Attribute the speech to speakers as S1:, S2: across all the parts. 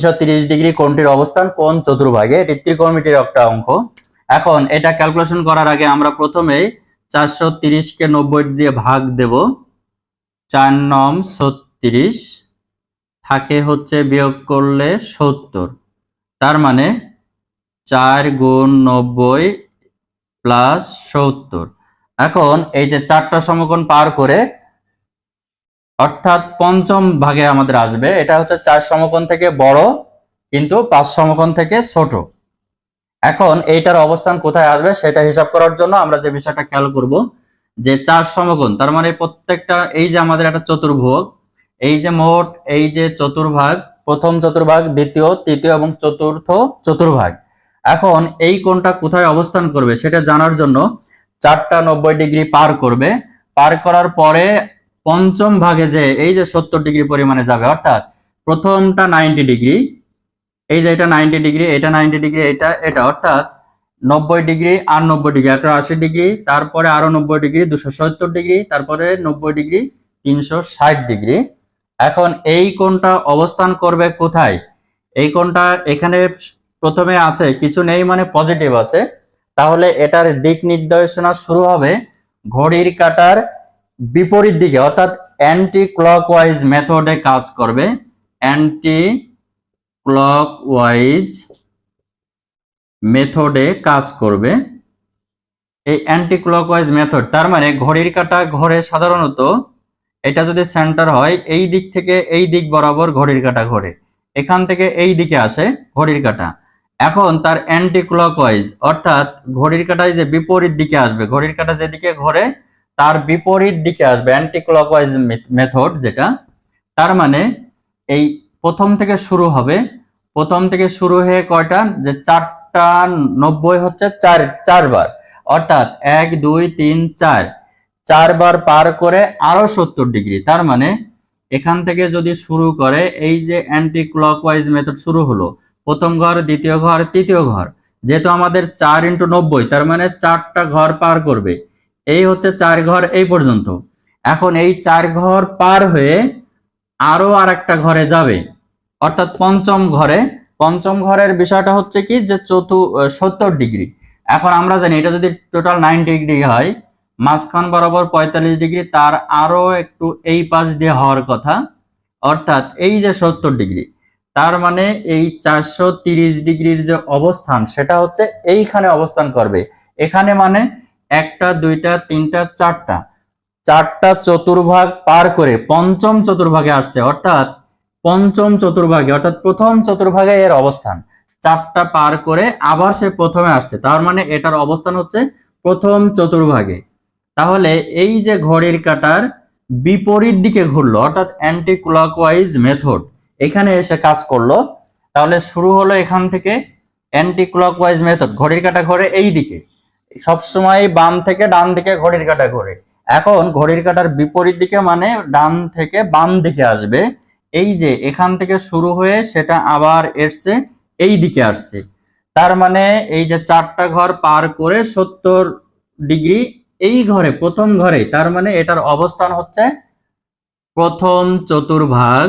S1: 330 degree কোণটির অবস্থান কোণ চতুর্ভাগে, এটি ত্রিকোণমিতির একটা অঙ্ক। এখন এটা ক্যালকুলেশন করার আগে আমরা প্রথমেই 430 কে 90 দিয়ে ভাগ দেব। 4 নং 36 থাকে হচ্ছে বিয়োগ করলে 70, তার মানে 4 গুণ 90 প্লাস 70। এখন এই যে 4টা সমকোণ পার করে অর্থাৎ পঞ্চম ভাগে আমাদের আসবে। এটা হচ্ছে 4 সমকোণ থেকে বড় কিন্তু 5 সমকোণ থেকে ছোট। এখন এইটার অবস্থান কোথায় আসবে সেটা হিসাব করার জন্য আমরা যে বিষয়টা খেয়াল করব যে 4 সমকোণ, তার মানে প্রত্যেকটা এই যে আমাদের একটা চতুর্ভুজ, এই যে মোট এই যে চতুর্ভাগ, প্রথম চতুর্ভাগ, দ্বিতীয়, তৃতীয় এবং চতুর্থ চতুর্ভাগ। এখন এই কোণটা কোথায় অবস্থান করবে সেটা জানার জন্য 4টা 90 ডিগ্রি পার করবে। পার করার পরে পঞ্চম ভাগে যে এই যে 70 ডিগ্রি পরিমাণে যাবে, অর্থাৎ প্রথমটা 90 ডিগ্রি, এই যে এটা 90 ডিগ্রি, এটা 90 ডিগ্রি, এটা অর্থাৎ 90 ডিগ্রি আর 90 ডিগ্রি 180 ডিগ্রি, তারপরে আরো 90 ডিগ্রি 270 ডিগ্রি, তারপরে 90 ডিগ্রি 360 ডিগ্রি। এখন এই কোণটা অবস্থান করবে কোথায়? এই কোণটা এখানে প্রথমে আছে, কিছু নেই মানে পজিটিভ আছে, তাহলে এটার দিক নির্দেশনা শুরু হবে ঘড়ির কাঁটার বিপরীত দিকে, অর্থাৎ অ্যান্টি ক্লকওয়াইজ মেথডে কাজ করবে। অ্যান্টি ক্লকওয়াইজ মেথডে কাজ করবে। এই অ্যান্টি ক্লকওয়াইজ মেথড তার মানে ঘড়ির কাঁটা ঘোরে সাধারণত, এটা যদি সেন্টার হয় এই দিক থেকে এই দিক বরাবর ঘড়ির কাঁটা ঘোরে, এখান থেকে এই দিকে আসে ঘড়ির কাঁটা। এখন তার অ্যান্টি ক্লকওয়াইজ অর্থাৎ ঘড়ির কাঁটায় যে বিপরীত দিকে আসবে, ঘড়ির কাঁটা যেদিকে ঘোরে তার বিপরীত দিকে আসবে অ্যান্টি ক্লকওয়াইজ মেথড যেটা। তার মানে এই প্রথম থেকে শুরু হবে, প্রথম থেকে শুরু হয়ে কয়টা যে 4টা 90 হচ্ছে 4বার, অর্থাৎ 1 2 3 4, 4বার পার করে আরো 70 ডিগ্রি। তার মানে এখান থেকে যদি শুরু করে এই যে অ্যান্টি ক্লকওয়াইজ মেথড শুরু হলো, প্রথম ঘর, দ্বিতীয় ঘর, তৃতীয় ঘর, যেহেতু আমাদের 4 × 90 তার মানে 4টা ঘর পার করবে, এই হচ্ছে 4 ঘর এই পর্যন্ত। এখন এই 4 ঘর পার হয়ে আরো আরেকটা ঘরে যাবে, অর্থাৎ পঞ্চম ঘরে। পঞ্চম ঘরের বিষয়টা হচ্ছে কি যে 70 ডিগ্রি। এখন আমরা জানি এটা যদি টোটাল 90 ডিগ্রি হয়, মাঝখান বরাবর 45 ডিগ্রি, তার আরো একটু এই পাশ দিয়ে হওয়ার কথা, অর্থাৎ এই যে 70 ডিগ্রি। তার মানে এই 430 ডিগ্রির যে অবস্থান সেটা হচ্ছে এইখানে অবস্থান করবে। এখানে মানে 1টা 2টা 3টা 4টা চতুর্ভাগ পার করে পঞ্চম চতুর্ভাগে আসছে, অর্থাৎ পঞ্চম চতুর্ভাগে, অর্থাৎ প্রথম চতুর্ভাগে এর অবস্থান। 4টা পার করে আবার সে প্রথমে আসছে, তার মানে এটার অবস্থান হচ্ছে প্রথম চতুর্ভাগে। তাহলে এই যে ঘড়ির কাঁটার বিপরীত দিকে ঘুরলো, অর্থাৎ অ্যান্টি ক্লকওয়াইজ মেথড এখানে এসে কাজ করলো। তাহলে শুরু হলো এখান থেকে অ্যান্টি ক্লকওয়াইজ মেথড, ঘড়ির কাঁটা ঘোরে এই দিকে, সবসময় বাম থেকে ডান দিকে ঘড়ির কাঁটা ঘোরে। এখন ঘড়ির কাঁটার বিপরীত দিকে মানে ডান থেকে বাম দিকে আসবে, এই যে এখান থেকে শুরু হয়ে সেটা আবার এসছে এই দিকে আসছে। তার মানে এই যে 4টা ঘর পার করে 70 ডিগ্রি এই ঘরে, প্রথম ঘরে, তার মানে এটার অবস্থান হচ্ছে প্রথম চতুর্ভাগ।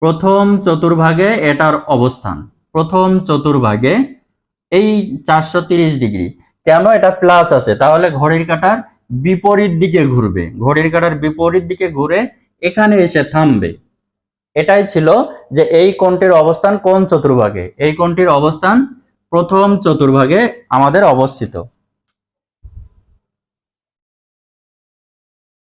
S1: প্রথম চতুর্ভাগে এটার অবস্থান, প্রথম চতুর্ভাগে এই 430 ডিগ্রি। কেন? এটা প্লাস আছে, তাহলে ঘড়ির কাঁটার বিপরীত দিকে ঘুরবে, ঘড়ির কাঁটার বিপরীত দিকে ঘুরে এখানে এসে থামবে। এটাই ছিল যে এই কোণটির অবস্থান কোন চতুর্ভাগে, এই কোণটির অবস্থান প্রথম চতুর্ভাগে আমাদের অবস্থিত।